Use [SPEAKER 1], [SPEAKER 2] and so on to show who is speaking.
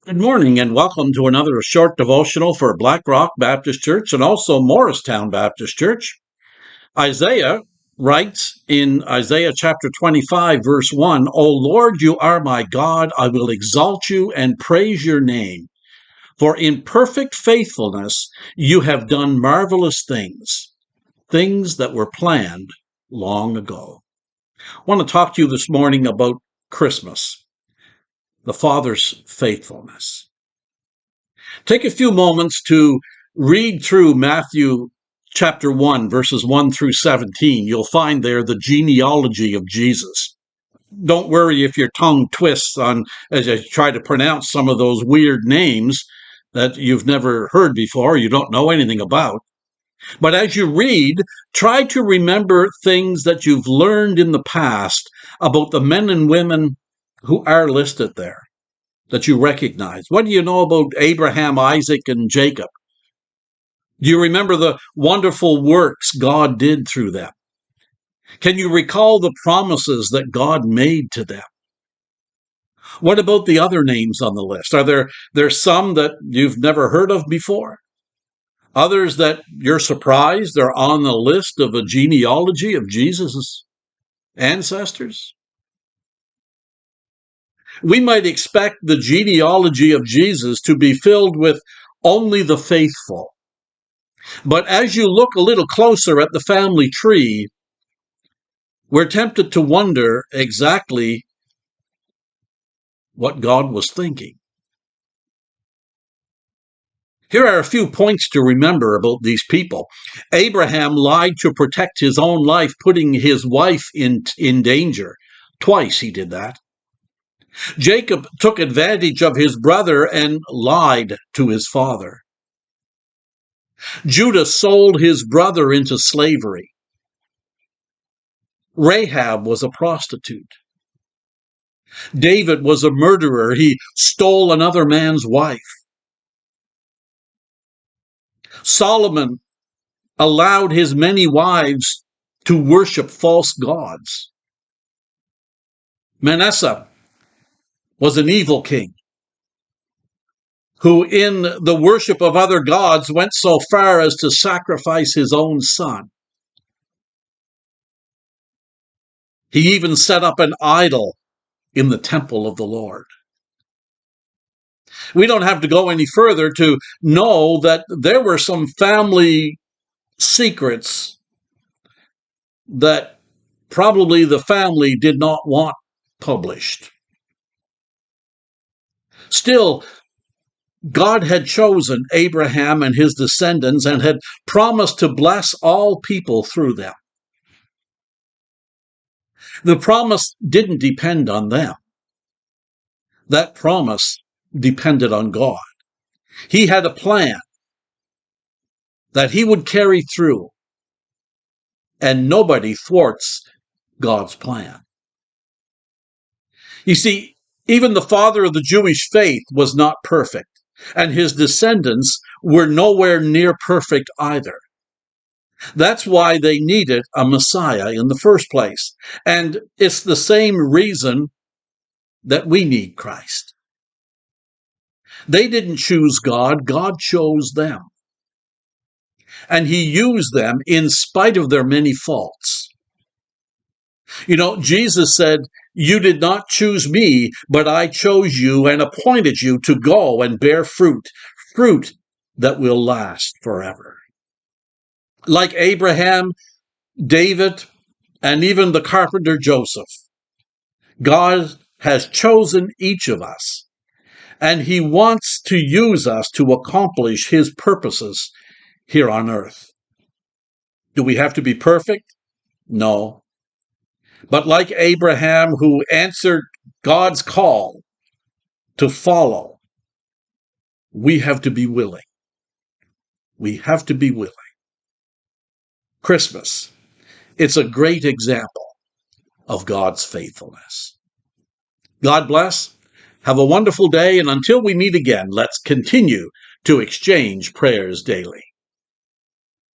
[SPEAKER 1] Good morning and welcome to another short devotional for Black Rock Baptist Church and also Morristown Baptist Church. Isaiah writes in Isaiah chapter 25, verse 1, O Lord, you are my God. I will exalt you and praise your name. For in perfect faithfulness you have done marvelous things, things that were planned long ago. I want to talk to you this morning about Christmas, the Father's faithfulness. Take a few moments to read through Matthew chapter 1, verses 1 through 17. You'll find there the genealogy of Jesus. Don't worry if your tongue twists on as you try to pronounce some of those weird names that you've never heard before, you don't know anything about. But as you read, try to remember things that you've learned in the past about the men and women who are listed there that you recognize. What do you know about Abraham, Isaac, and Jacob? Do you remember the wonderful works God did through them? Can you recall the promises that God made to them? What about the other names on the list? Are there some that you've never heard of before? Others that you're surprised are on the list of a genealogy of Jesus' ancestors? We might expect the genealogy of Jesus to be filled with only the faithful. But as you look a little closer at the family tree, we're tempted to wonder exactly what God was thinking. Here are a few points to remember about these people. Abraham lied to protect his own life, putting his wife in danger. Twice he did that. Jacob took advantage of his brother and lied to his father. Judah sold his brother into slavery. Rahab was a prostitute. David was a murderer. He stole another man's wife. Solomon allowed his many wives to worship false gods. Manasseh was an evil king who, in the worship of other gods, went so far as to sacrifice his own son. He even set up an idol in the temple of the Lord. We don't have to go any further to know that there were some family secrets that probably the family did not want published. Still, God had chosen Abraham and his descendants and had promised to bless all people through them. The promise didn't depend on them. That promise depended on God. He had a plan that he would carry through, and nobody thwarts God's plan. You see, even the father of the Jewish faith was not perfect, and his descendants were nowhere near perfect either. That's why they needed a Messiah in the first place. And it's the same reason that we need Christ. They didn't choose God, God chose them. And he used them in spite of their many faults. You know, Jesus said, you did not choose me, but I chose you and appointed you to go and bear fruit, fruit that will last forever. Like Abraham, David, and even the carpenter Joseph, God has chosen each of us, and he wants to use us to accomplish his purposes here on earth. Do we have to be perfect? No. But like Abraham, who answered God's call to follow, we have to be willing. We have to be willing. Christmas, it's a great example of God's faithfulness. God bless. Have a wonderful day, and until we meet again, let's continue to exchange prayers daily.